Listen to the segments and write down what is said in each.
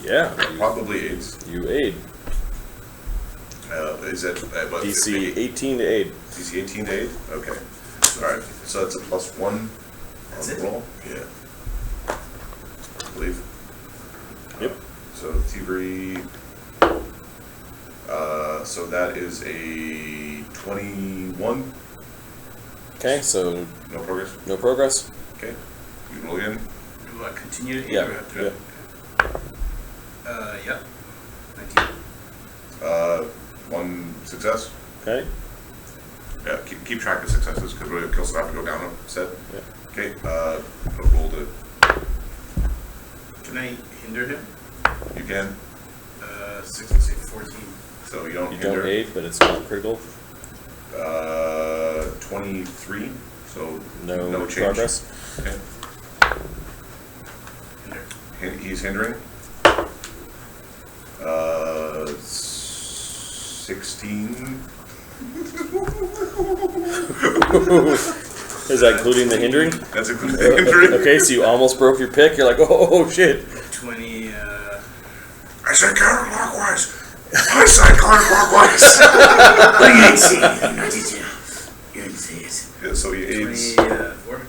Yeah. That probably aids. You aid. Is it what, DC 18 to aid. DC 18 to aid? Okay. Alright, so that's a +1 on the roll. Yeah. I believe. Yep. So thievery. So that is a 21. Okay, so No progress. no progress. Okay. You can roll again. Do I continue to aid? Yeah. Or have to? Yeah. Yep. 19. 1 success. Okay. Yeah, keep track of successes because we'll still have to go down a set. Yeah. Okay. Roll the. Can I hinder him? You can. 6 and say 14. So you don't. You hinder. don't aid, but it's not critical. 23. So No change. progress. Okay. Hinder. He's hindering. 16. Is that including the hindering? That's including the hindering. Okay, so you almost broke your pick. You're like, oh shit. 20. I said counterclockwise. I said counterclockwise. What did you say? You didn't say it. Yeah, so he aids. 24.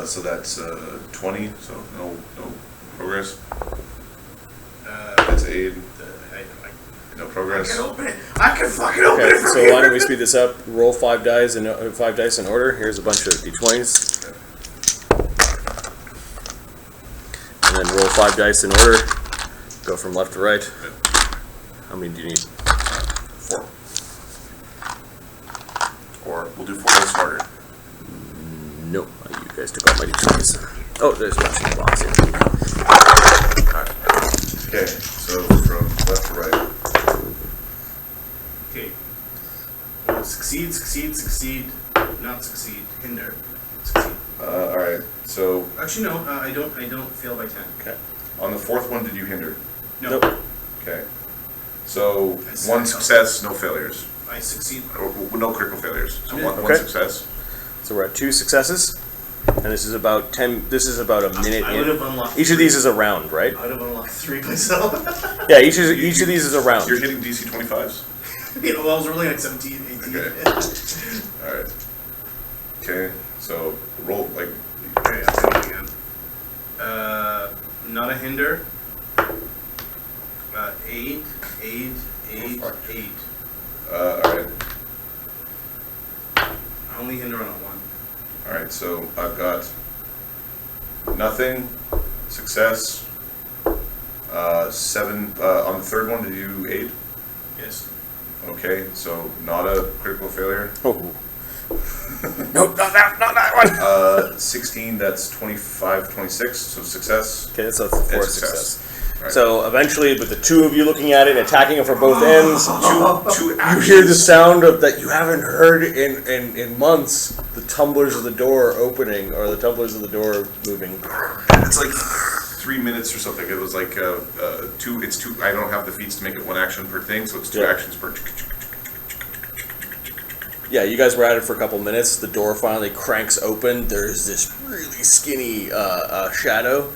So that's 20. So no progress. That's aid. No progress. I can open it. I can fucking open Okay, it from so here. why don't we speed this up? Roll 5 dice in order. Here's a bunch of d20s. And then roll 5 dice in order. Go from left to right. How many do you need? 4. Or we'll do 4 dice smarter. No, you guys took all my d20s. Oh, there's a bunch in the box here. Okay, so from left to right. Okay. Well, succeed, not succeed, hinder, succeed. Alright, so Actually, no, I don't fail by 10. Okay. on the 4th one, did you hinder? No. Nope. Okay. So I 1 suck. success, no failures. I succeed. No critical failures. So Okay. one Okay. success. So we're at 2 successes. And this is about 10. This is about a minute I would have in. unlocked. Each of these is a round, right? I would have unlocked 3 myself. Yeah, each of these is a round. You're hitting DC 25s? Well, I was rolling like 17, 18. Okay. Alright. Okay, so roll like. Okay, I'll do it again. Not a hinder. 8. fuck. 8. Alright. I only hinder on a 1. Alright, so I've got nothing, success, 7, on the 3rd one, did you 8? Yes. Okay, so not a critical failure. Oh. Nope, not that one. 16, that's 25, 26, so success. Okay, so that's the And 4th success. Right. So eventually, with the 2 of you looking at it, attacking it from both ends, two you actions. hear the sound of that you haven't heard in months. The tumblers of the door opening, or the tumblers of the door moving. It's like 3 minutes or something. It was like 2. It's 2. I don't have the feats to make it 1 action per thing, so it's 2 Yeah. actions per. Yeah, you guys were at it for a couple minutes. The door finally cranks open. There's this really skinny shadow.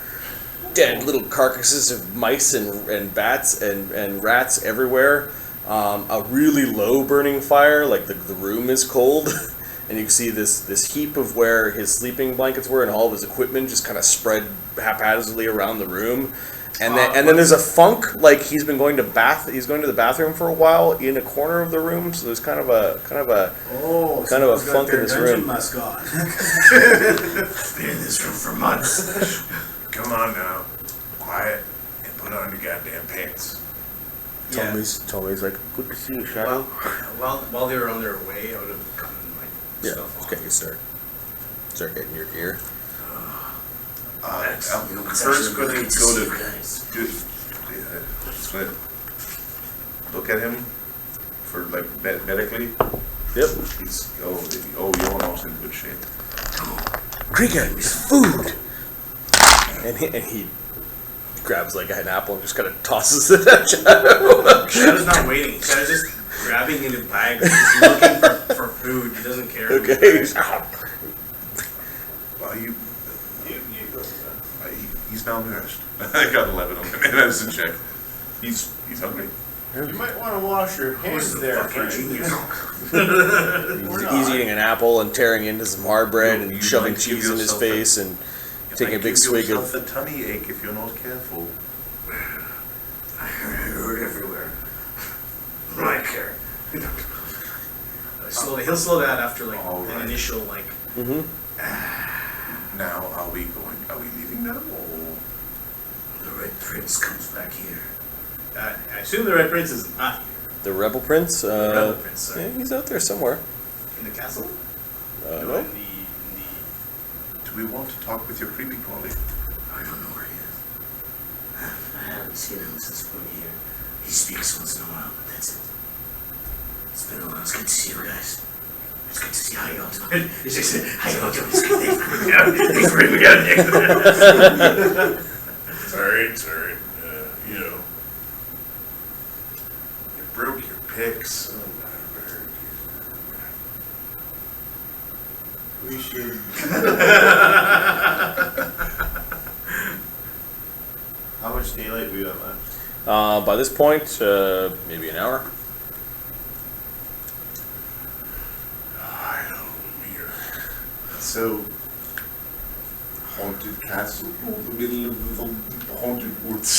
Dead little carcasses of mice and bats and rats everywhere. A really low burning fire, like the room is cold. And you can see this heap of where his sleeping blankets were and all of his equipment just kind of spread haphazardly around the room. And then there's a funk, like he's been going to the bathroom for a while in a corner of the room. So there's kind of a funk in this room. Mask on. Been in this room for months. Come on now, quiet, and put on your goddamn pants. Tommy's like, good to see you, Shadow. While they were on their way, I would have gotten my stuff on. Okay, you start getting your gear. First, go to Split. Look at him for like medically. Yep. He's you're almost in good shape. Kreiger, it's food. And he grabs like an apple and just kind of tosses it at Shadow. Shadow's not waiting. Shadow's just grabbing into bags, just looking for food. He doesn't care. Okay. Well, He's malnourished. I got 11 on my medicine check. He's hungry. You might want to wash your hands there, friend. He's eating an apple and tearing into some hard bread and You shoving might give cheese in his yourself face and taking a big swig of. a tummy ache if you're not careful. I hurt everywhere. I care. He'll slow down after like All an right. initial like. Mm-hmm. Now, are we leaving now? Or? The Red Prince comes back here. I assume the Red Prince is not here. The Rebel Prince. The Rebel Prince, sorry. Yeah, he's out there somewhere. In the castle? No. In the. Do we want to talk with your creepy crawly? I don't know where he is. I haven't seen him since we've been here. He speaks once in a while, but that's it. It's been a while. It's good to see you guys. It's good to see how you all doing. It's just how you all doing. It's good. Thanks for bringing me out. It's alright. You know. You broke your picks. We should. How much daylight we got left? By this point, maybe an hour. I know, we're so haunted castle, in the middle of the haunted woods.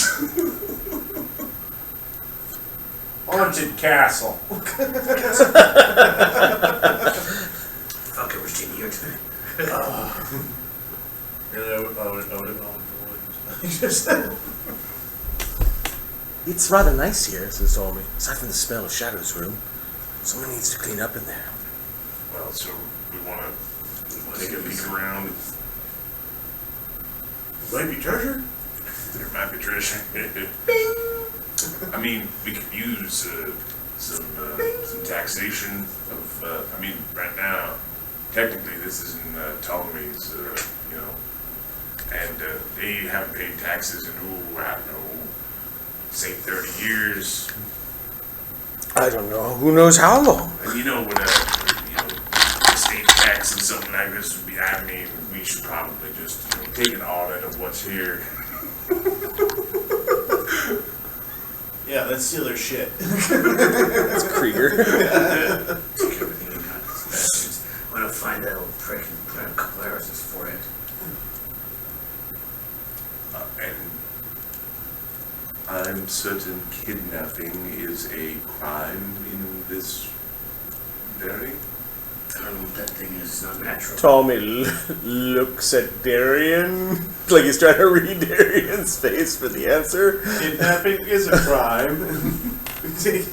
Haunted castle. Fuck it, we're staying here tonight. I would have gone It's rather nice here, says Tommy. Aside from the smell of Shadow's room, someone needs to clean up in there. Well, so we want to take a peek around. Might be treasure. There might be treasure. I mean, we could use some taxation of. I mean, right now, technically, this is in Ptolemy's. You know, and they haven't paid taxes in I don't know, say 30 years. I don't know. Who knows how long? And you know what estate tax and something like this would be. I mean, we should probably just take an audit of what's here. Yeah, let's steal their shit. It's Kreiger. Take everything you got. I'm gonna find that old prick and put a couple arrows in his forehead. And I'm certain kidnapping is a crime in this dairy. I don't know what that thing is. It's not natural. Tommy looks at Darian like he's trying to read Darian's face for the answer. Kidnapping is a crime. This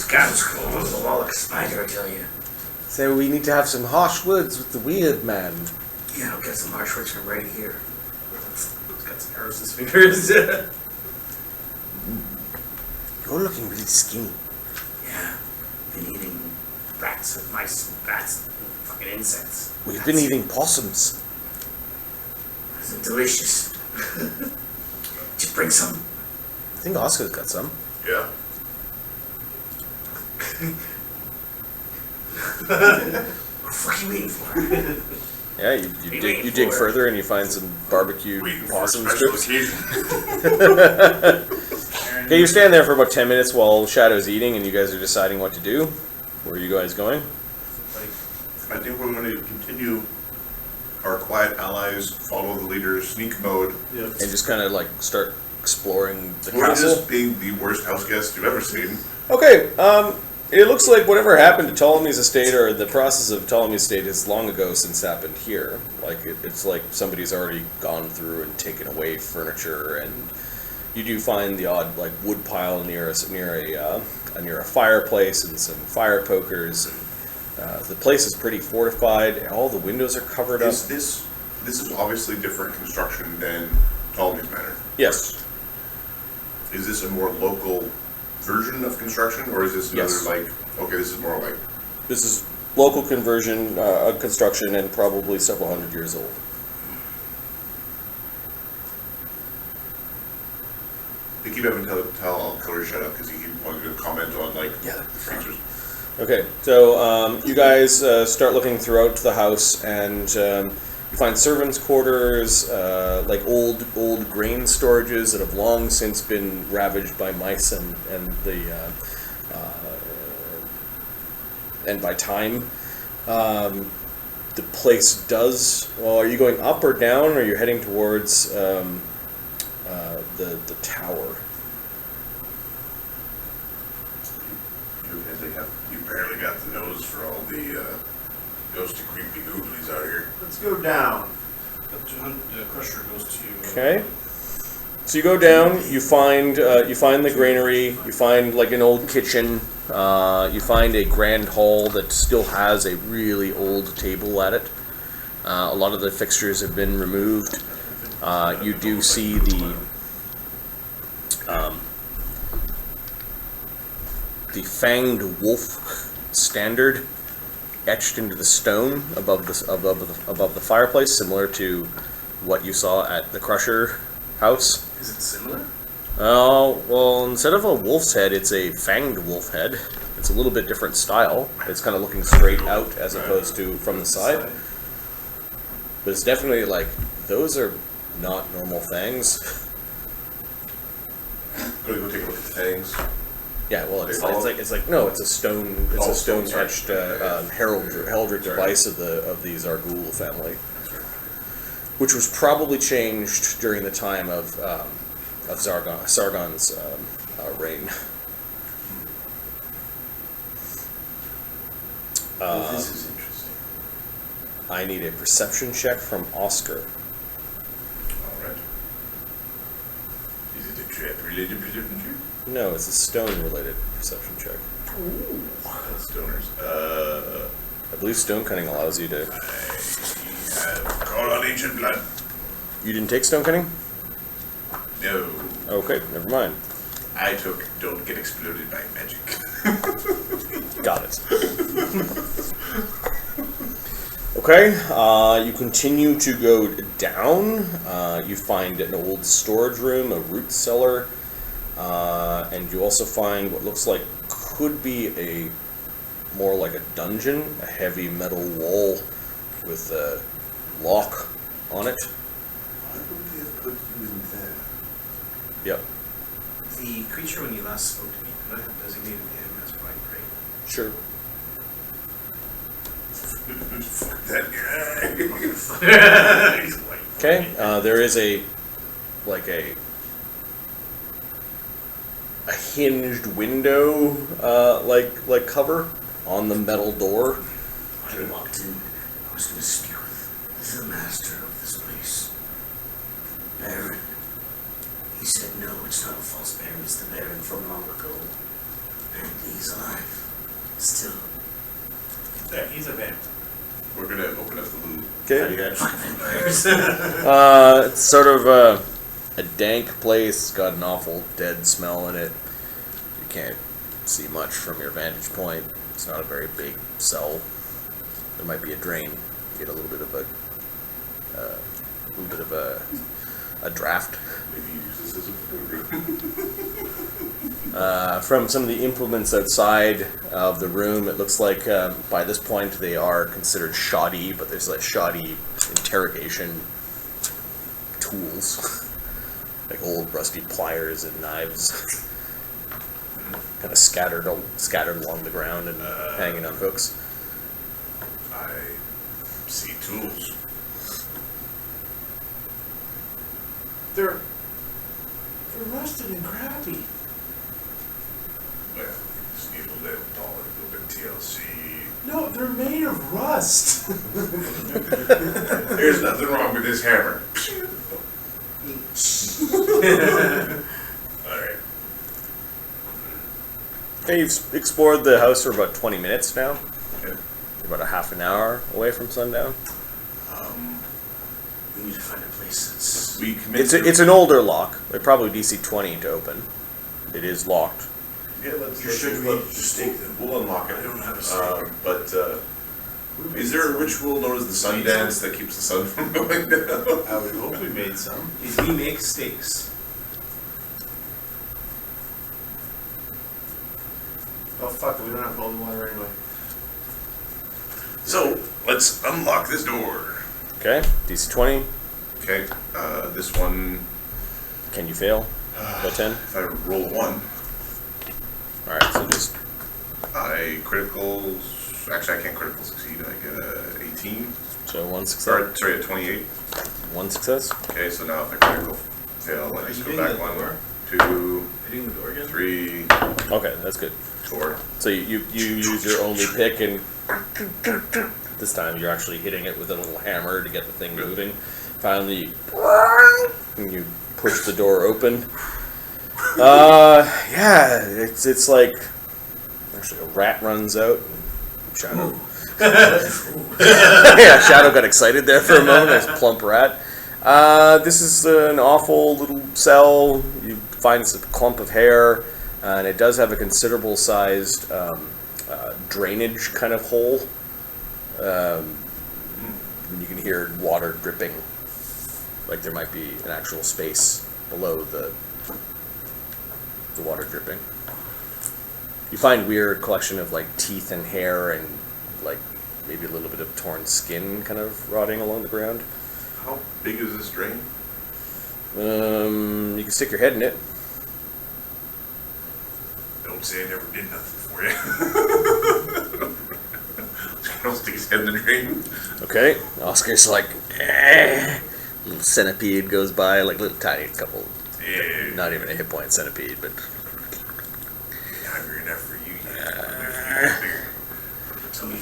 guy was cool as a Wallach spider, I tell you. So we need to have some harsh words with the weird man. Yeah, I'll get some harsh words from right here. He's got some arrows in his fingers. You're looking really skinny. Yeah, been eating rats and mice and bats and fucking insects. We've been eating possums. It's delicious. Just bring some. I think Oscar's got some. Yeah. What the fuck are you waiting for? Yeah, you dig further and you find some barbecued Waiting for a possum special strips. occasion. Okay, you stand there for about 10 minutes while Shadow's eating and you guys are deciding what to do. Where are you guys going? I think we're going to continue our quiet allies, follow the leader's sneak mode. Yep. And just kind of like start exploring the We're castle? just being the worst house guest you've ever seen. Okay, it looks like whatever happened to Ptolemy's estate, or the process of Ptolemy's estate, is long ago since happened here. Like, it's like somebody's already gone through and taken away furniture, and you do find the odd, like, wood pile near a fireplace and some fire pokers. And, the place is pretty fortified. All the windows are covered up. This is obviously different construction than Ptolemy's Manor. Yes. Is this a more local version of construction, or is this another Yes. this is more like... This is local construction and probably several hundred years old. They keep having to tell Color shut up because he keep wanting to comment on, like, Yeah. the features. Okay, so you guys start looking throughout the house, and you find servants' quarters, like old grain storages that have long since been ravaged by mice and by time. The place does. Well, are you going up or down, or are you heading towards the tower? You barely got the nose for all the ghosty creepy googlies out here. Let's go down. The crusher goes to. Okay. So you go down. You find the granary. You find like an old kitchen. You find a grand hall that still has a really old table at it. A lot of the fixtures have been removed. You do see the fanged wolf standard etched into the stone above the fireplace, similar to what you saw at the Crusher house. Is it similar? Oh, well, instead of a wolf's head, it's a fanged wolf head. It's a little bit different style. It's kind of looking straight out as opposed to from the side. But it's definitely like, those are not normal fangs. Gonna go take a look at the fangs. Yeah, well, it's They follow? like no, it's a stone. It's Oh, a stone sorry. etched heraldry device of the Zarghul family, which was probably changed during the time of Sargon's reign. This is interesting. I need a perception check from Oskar. Alright. Is it a trap-related perception check? No, it's a stone-related perception check. Stoners. I believe stone cutting allows you to. I have call on ancient blood. You didn't take stone cutting? No. Okay, never mind. I took don't get exploded by magic. Got it. Okay, you continue to go down. You find an old storage room, a root cellar, and you also find what looks like could be more like a dungeon, a heavy metal wall with a lock on it. Why would they have put you in there? Yep, The creature when you last spoke to me, could I have designated him as Bright Prey? sure. Fuck that guy. He's white. Okay, there is a hinged window, like cover on the metal door. When I walked in, I was going to speak with the master of this place, Baron. He said, no, it's not a false Baron, it's the Baron from long ago. And he's alive. Still. There, he's a vampire. We're gonna open up the loot. Okay. Fuck vampires. It's sort of a dank place. It's got an awful dead smell in it. You can't see much from your vantage point. It's not a very big cell. There might be a drain. You get a little bit of a draft. Maybe use this as a food room. From some of the implements outside of the room, it looks like by this point they are considered shoddy, but there's like shoddy interrogation tools, like old rusty pliers and knives, kind of scattered along the ground and hanging on hooks. I see tools. They're rusted and crappy. Well, we just need a little taller, a little bit TLC. No, they're made of rust. There's nothing wrong with this hammer. Alright. Okay, you've explored the house for about 20 minutes now. Okay. You're about a half an hour away from sundown. We need to find a place that's... We commit It's an older lock. They're probably DC 20 to open. It is locked. Yeah, let's Should we just take the... We'll unlock it. I don't have a stake. But, is there a ritual known as the sun dance that keeps the sun from going down? I would hope we made some. Did we make stakes? Oh, Oh fuck it, we don't have holy water anyway. So, let's unlock this door. Okay, DC 20. Okay, this one, Can you fail? By 10? if I roll a 1, Alright, so just. I criticals. Actually, I can't critical succeed. I get a 18. So one success. Or, sorry, a 28. One success. Okay, so now if I critical fail, I just go back 1, 2, Hitting the door again? 3, Okay, that's good. 4. So you use your only pick, and this time you're actually hitting it with a little hammer to get the thing moving. Finally, and you push the door open. Yeah, it's like actually a rat runs out. Shadow. Yeah, Shadow got excited there for a moment. Nice plump rat. This is an awful little cell. You find a clump of hair, and it does have a considerable sized drainage kind of hole. You can hear water dripping, like there might be an actual space below the water dripping. You find weird collection of like teeth and hair and like maybe a little bit of torn skin kind of rotting along the ground. How big is this drain? You can stick your head in it. Don't say I never did nothing for you. I'll stick his head in the drain. Okay, Oscar's like, eh. Little centipede goes by, like little tiny couple, Yeah, not even a hit point centipede, but hungry enough for you.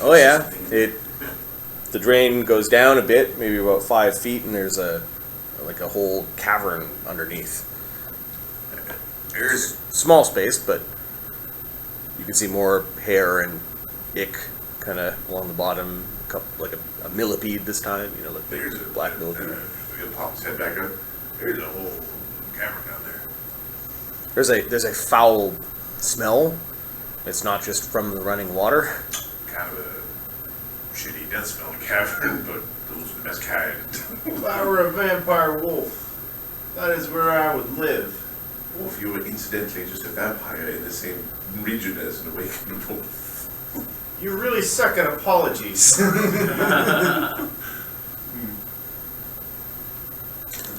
oh yeah, the drain goes down a bit, maybe about 5 feet, and there's a whole cavern underneath. There's Small space, but you can see more hair and ick kind of along the bottom, like a millipede this time, like big there's a black millipede. He'll pop his head back up. There's a whole cavern down there. There's a foul smell. It's not just from the running water. Kind of a shitty death smelling cavern, but those are the best kind. If I were a vampire wolf, that is where I would live. Well, if you were incidentally just a vampire in the same region as an awakened wolf. You really suck at apologies. I'm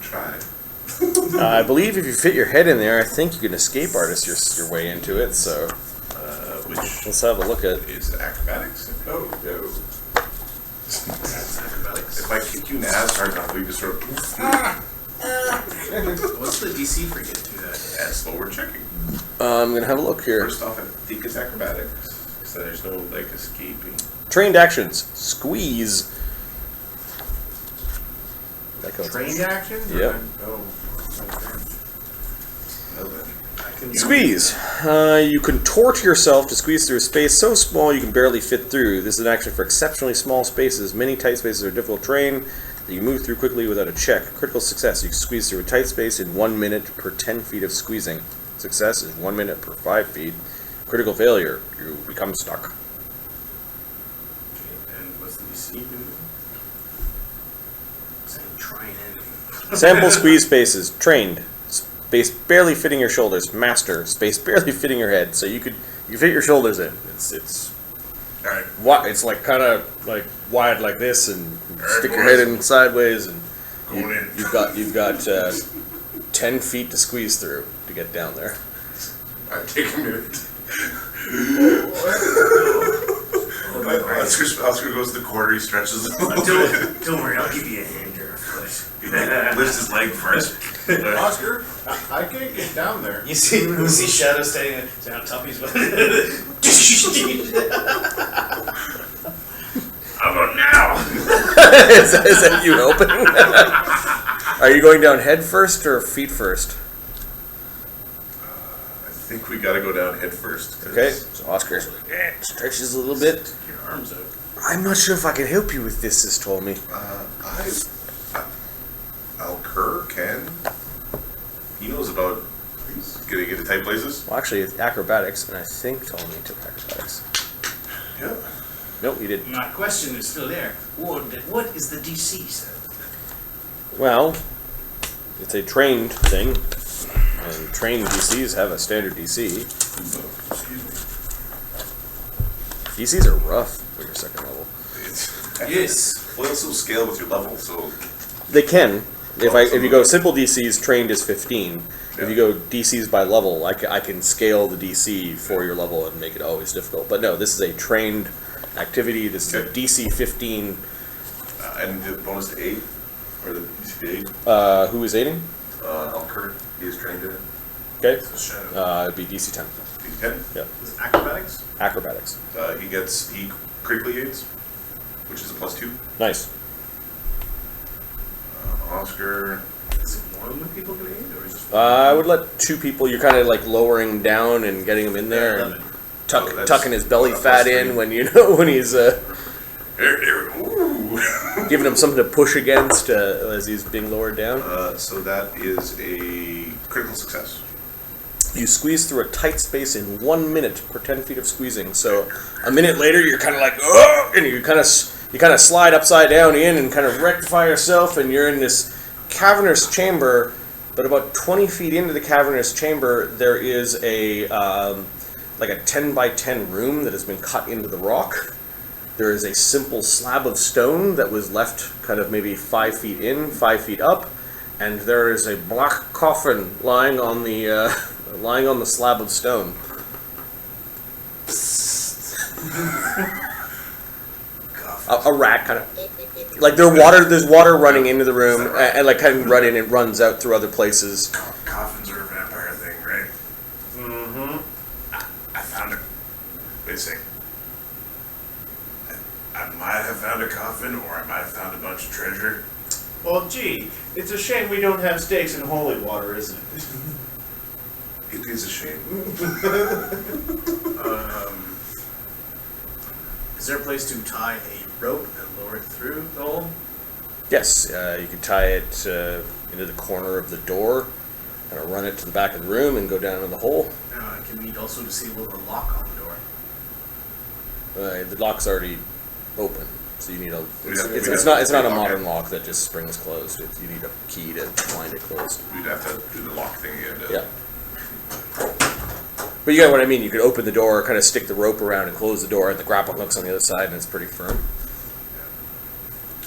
trying. I believe if you fit your head in there, I think you can escape artist your way into it. So Which let's have a look at. is acrobatics? Oh, no. Acrobatics. If I kick you in the ass hard enough, we just sort of. What's the DC for getting through that? That's what we're checking. I'm gonna have a look here. First off, I think it's acrobatics. So there's no, like, escaping. Trained actions: squeeze. That counts. Trained action? Yep. Oh. Okay. Well, then. Squeeze. You contort yourself to squeeze through a space so small you can barely fit through. This is an action for exceptionally small spaces. Many tight spaces are difficult terrain that you move through quickly without a check. Critical success. You can squeeze through a tight space in 1 minute per 10 feet of squeezing. Success is 1 minute per 5 feet. Critical failure. You become stuck. Okay, and what's the DC? I'm trying anything. Sample squeeze spaces. Trained. Space barely fitting your shoulders. Master. Space barely fitting your head. So you fit your shoulders in. It's Alright, it's like kind of like wide like this, and stick your boys. head in sideways, and going in. you've got 10 feet to squeeze through to get down there. Alright, take a minute. Oscar goes to the corner, he stretches a little bit. Don't worry, I'll give you a hand or a foot. He lifts his leg first. Oscar, I can't get down there. You see Shadow standing on top of his How about now? is that you helping? Are you going down head first or feet first? I think we gotta go down head first. Okay, so Oscar stretches a little bit. your arms out. I'm not sure if I can help you with this, Sis told me. Kerr can. He knows about getting into tight places. Well, actually, it's acrobatics, and I think Ptolemy took acrobatics. Yeah. Nope, he didn't. My question is still there. What is the DC, sir? Well, it's a trained thing, and trained DCs have a standard DC. Excuse me. DCs are rough for your second level. Yes. Well, also scale with your level, so They can. If you go simple DCs, trained is 15. Yeah. If you go DCs by level, I can scale the DC for your level and make it always difficult. But no, this is a trained activity. This is a DC 15. and the bonus to 8 or the DC to 8. Who is aiding? Alkert, he is trained in it. Okay. Shadow. It'd be DC 10. DC 10. Yeah. Is it acrobatics? Acrobatics. He critically aids, which is a +2. Nice. Oscar. Is it more than people can aid, or is it? I would let 2 people. You're kind of like lowering down and getting him in there, and 11. tucking his belly plus fat 3. in when when he's Ooh. giving him something to push against as he's being lowered down. So that is a critical success. You squeeze through a tight space in 1 minute per 10 feet of squeezing. So a minute later, you're kind of like, oh, and you kind of slide upside down in and kind of rectify yourself, and you're in this cavernous chamber. But about 20 feet into the cavernous chamber, there is a like a 10 by 10 room that has been cut into the rock. There is a simple slab of stone that was left kind of maybe 5 feet in, 5 feet up, and there is a black coffin lying on the slab of stone. A rat kind of like there's water running into the room and like kind of running and runs out through other places. Coffins are a vampire thing, right? Mm-hmm. I found a. Wait a second. I might have found a coffin, or I might have found a bunch of treasure. Well, gee, it's a shame we don't have stakes in holy water, isn't it? It is a shame. Is there a place to tie a rope and lower it through the hole? Yes, you could tie it into the corner of the door, and run it to the back of the room and go down in the hole. Can we also disable the lock on the door? The lock's already open, so you need a. It's It's not a modern lock that just springs closed. You need a key to find it closed. We'd have to do the lock thing again. Yeah. But you get what I mean. You could open the door, kind of stick the rope around, and close the door, and the grapple hook's on the other side, and it's pretty firm.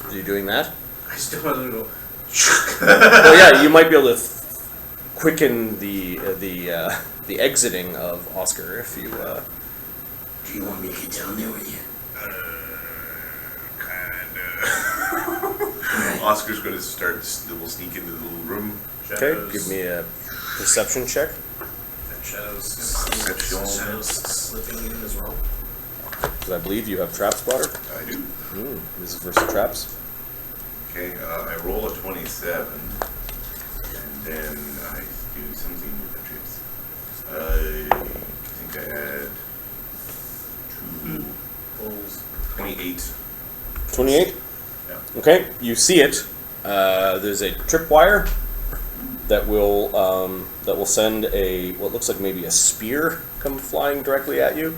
Are you doing that? I still want to go. Well, yeah, you might be able to quicken the exiting of Oscar if you. Do you want me to get down there with you? Kinda. Oscar's going to start little sneak into the little room. Okay, give me a perception check. Shadows Perception. slipping in as well. Because I believe you have trap spotter. I do. This is versus traps. Okay, I roll a 27, and then I do something with the traps. I think I had 2 rolls. 28. 28? Yeah. Okay, you see it. There's a tripwire that will send what looks like maybe a spear come flying directly at you.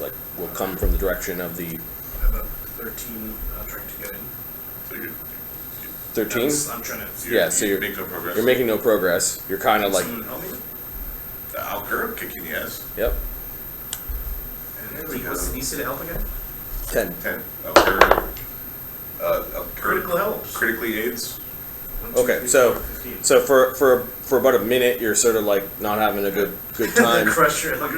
Like will come from the direction of the I have a 13 trying to get in. So you're 13. I'm trying to. Yeah, so you make no progress. You're making no progress. You're kind of like, Someone help me? I'll curve kicking the ass. yep, And what's the DC to help again? 10. 10. I'll curve. Critical helps. Critically aids. 1, 2, Okay, 3, so 4, 15. so for about a minute, you're sort of like not having a good time. Crush your like.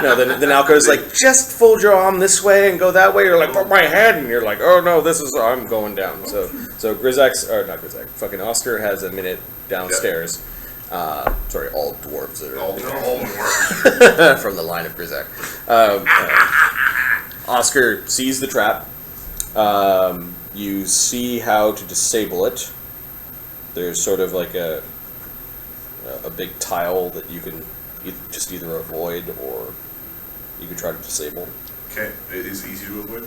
No, then Alco's like, just fold your arm this way and go that way. You're like, but my head, and you're like, oh no, I'm going down. So fucking Oscar has a minute downstairs. Sorry, all dwarves are All more. from the line of Grizak. Oscar sees the trap. You see how to disable it. There's sort of like a big tile that you can just either avoid or you can try to disable. Okay, it is easy to avoid.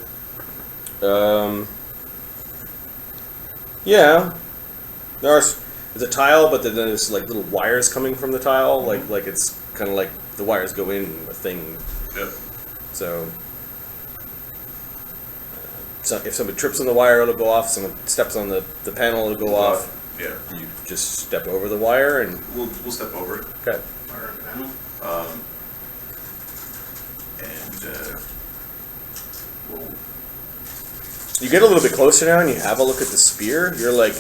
Yeah, there's a tile, but then there's like little wires coming from the tile, like it's kind of like the wires go in a thing. Yep. So if somebody trips on the wire, it'll go off. Someone steps on the panel, it'll go off. Yeah. You just step over the wire and We'll step over it. okay. And we'll You get a little bit closer now and you have a look at the spear. You're like,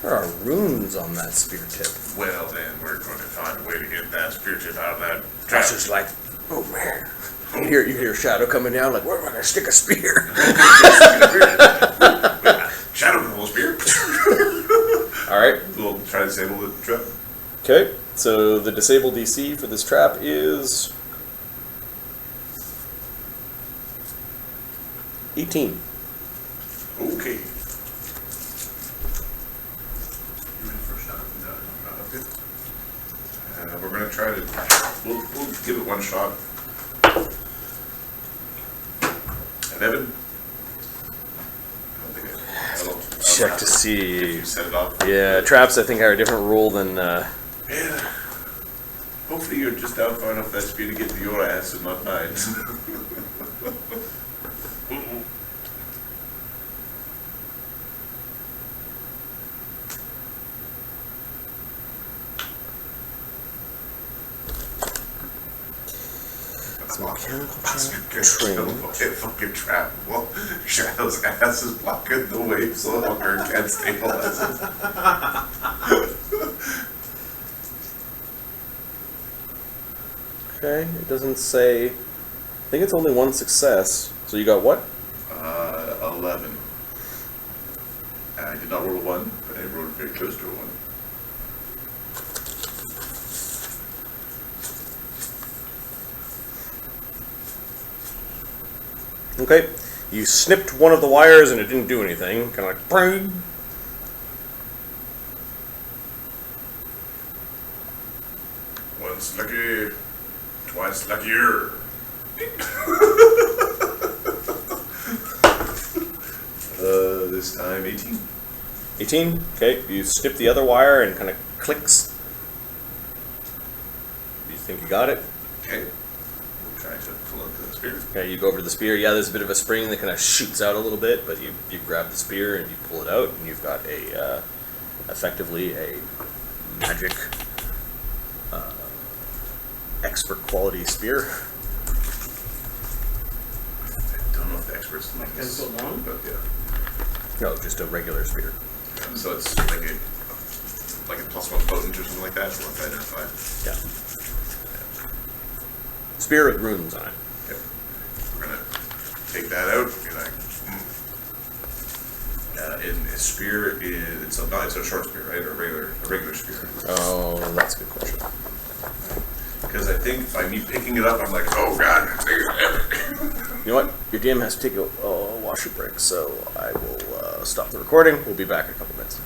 there are runes on that spear tip. Well, then we're going to find a way to get that spear tip out of that trap. Josh is like, oh man. You hear Shadow coming down, like, where am I going to stick a spear? Shadow can hold a spear. All right. we'll try to disable the trap. Okay. So the disable DC for this trap is 18. Okay. We're going to try to. We'll give it one shot. 11. Check to see. You set it off. Yeah, traps I think are a different rule than. Yeah. Hopefully you're just out far enough that speed to get to your ass and not mine. Fucking trap. Well, Shadow's ass is blocking the wave so the hooker can't stabilize it. Okay, it doesn't say. I think it's only one success. So you got what? 11. I did not roll a 1, but I rolled very close to a 1. Okay, you snipped one of the wires and it didn't do anything. Kind of like, bang. Once lucky, twice luckier. This time 18. 18. Okay, you snip the other wire and kind of clicks. You think you got it? Okay. We'll try to pull out the spear. Okay, you go over to the spear. Yeah, there's a bit of a spring that kind of shoots out a little bit, but you grab the spear and you pull it out, and you've got a effectively a magic expert quality spear. I don't know if the experts like this, so long? but yeah. No, just a regular spear. So it's like a +1 potent or something like that. We'll have to identify. Yeah. Spear with runes on it. Okay. We're gonna take that out. Be like, and a spear is it's a short spear, right, or a regular spear? Oh, that's a good question. Because I think by me picking it up, I'm like, oh god, it's bigger than ever. You know what? Your DM has to take a washer break, so I will stop the recording. We'll be back in a couple minutes.